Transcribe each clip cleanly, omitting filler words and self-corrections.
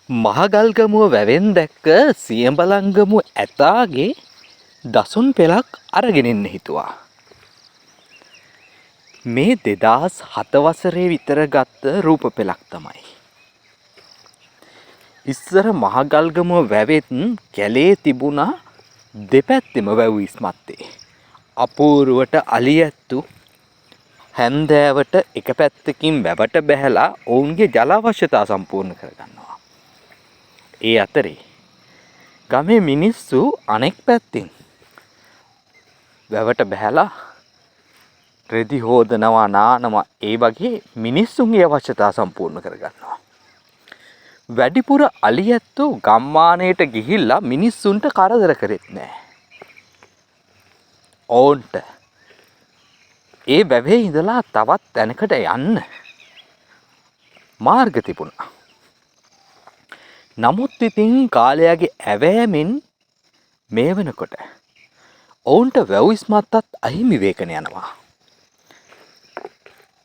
මහගල්ගමුව වැවෙන් දැක්ක සියඹලංගමු ඇතාගේ දසුන් පෙළක් අරගෙන එන්න හිතුවා. මේ 2007 වසරේ විතර ගත්ත රූප පෙළක් තමයි. ඉස්සර මහගල්ගමුව වැවෙත් කැලේ තිබුණා දෙපැත්තෙම වැව් ඉස්මත්තේ. අපූරුවට අලි ඇත්තු හැන්දෑවට එක පැත්තකින් වැවට බැහැලා ඔවුන්ගේ ජල අවශ්‍යතා සම්පූර්ණ කරගන්නවා. ඒ අතරේ ගමේ මිනිස්සු අනෙක් පැත්තෙන් වැවට බැහැලා රෙදි හොදනවා නානවා ඒ වගේ මිනිස්සුන්ගේ අවශ්‍යතා සම්පූර්ණ කරගන්නවා. වැඩිපුර අලි ඇත්තෝ ගම්මානයට ගිහිල්ලා මිනිස්සුන්ට කරදර කරෙත් නෑ. ඔවුන්ට ඒ වැවේ ඉඳලා තවත් තැනකට යන්න මාර්ග තිබුණා. නමුත් ඉතින් කාලයාගේ ඇවෑමෙන් මේ වෙනකොට ඔවුන්ට වැව් ඉස්මත්තත් අහිමි වේගෙන යනවා.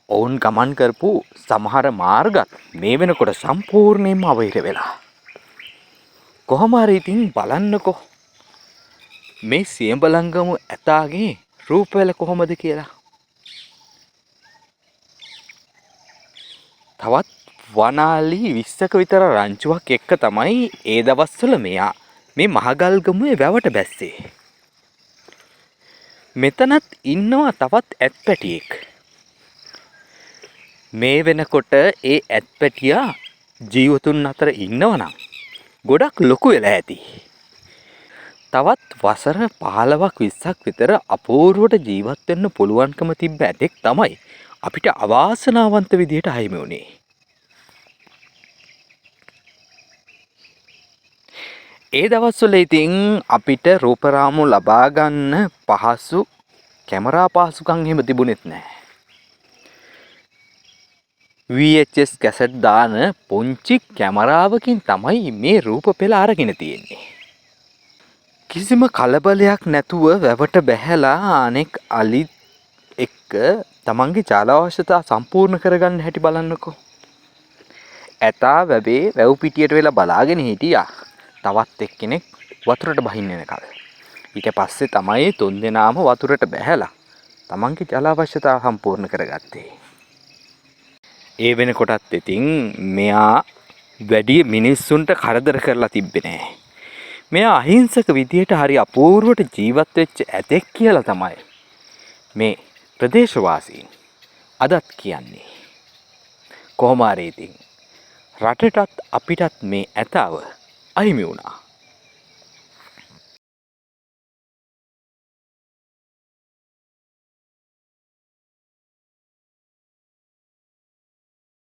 ඔවුන් ගමන් කරපු සමහර මාර්ගත් මේ වෙනකොට සම්පූර්ණයෙන්ම අවහිර වෙලා. කොහොම හරි ඉතින් බලන්නකෝ මේ සියඹලංගමු ඇතාගේ රූපවල කොහොමද කියලා. තවත් වනාලි 20ක විතර රංචුවක් එක්ක තමයි ඒ දවස්වල මෙයා මේ මහගල්ගමුවේ වැවට බැස්සේ. මෙතනත් ඉන්නවා තවත් ඇත්පැටියෙක්. මේ වෙනකොට ඒ ඇත්පැටියා ජීවතුන් අතර ඉන්නවනම් ගොඩක් ලොකු වෙලා ඇති. තවත් වසර 15ක් 20ක් විතර අපූර්වට ජීවත් වෙන්න පුළුවන්කම තිබ්බ ඇතෙක් තමයි අපිට අවාසනාවන්ත විදියට අහිමි වුණේ. ඒ දවස්වල ඉතින් අපිට රූපරාමු ලබා ගන්න පහසු කැමරා පහසුකම් එහෙම තිබුණෙත් නැහැ. VHS කැසට් දාන පුංචි කැමරාවකින් තමයි මේ රූප පෙළ අරගෙන තියෙන්නේ. කිසිම කලබලයක් නැතුව වැවට බැහැලා අනෙක් අලි එක්ක තමන්ගේ ජල අවශ්‍යතා සම්පූර්ණ කරගන්න හැටි බලන්නකෝ. ඇතා වැවේ වැව් පිටියට වෙලා බලාගෙන හිටියා. තවත් එක්කෙනෙක් වතුරට බහින්න යනකල්. ඊට පස්සේ තමයි තුන්දෙනාම වතුරට බැහැලා තමන්ගේ ජල අවශ්‍යතා සම්පූර්ණ කරගත්තේ. ඒ වෙනකොටත් ඉතින් මෙයා වැඩි මිනිස්සුන්ට කරදර කරලා තිබ්බේ නෑ. මෙයා අහිංසක විදියට හරි අපූර්වට ජීවත් වෙච්ච ඇතෙක් කියලා තමයි මේ ප්‍රදේශවාසීන් අදත් කියන්නේ. කොහොම හරි ඉතින් රටටත් අපිටත් මේ ඇතාව අහිමි වුණා.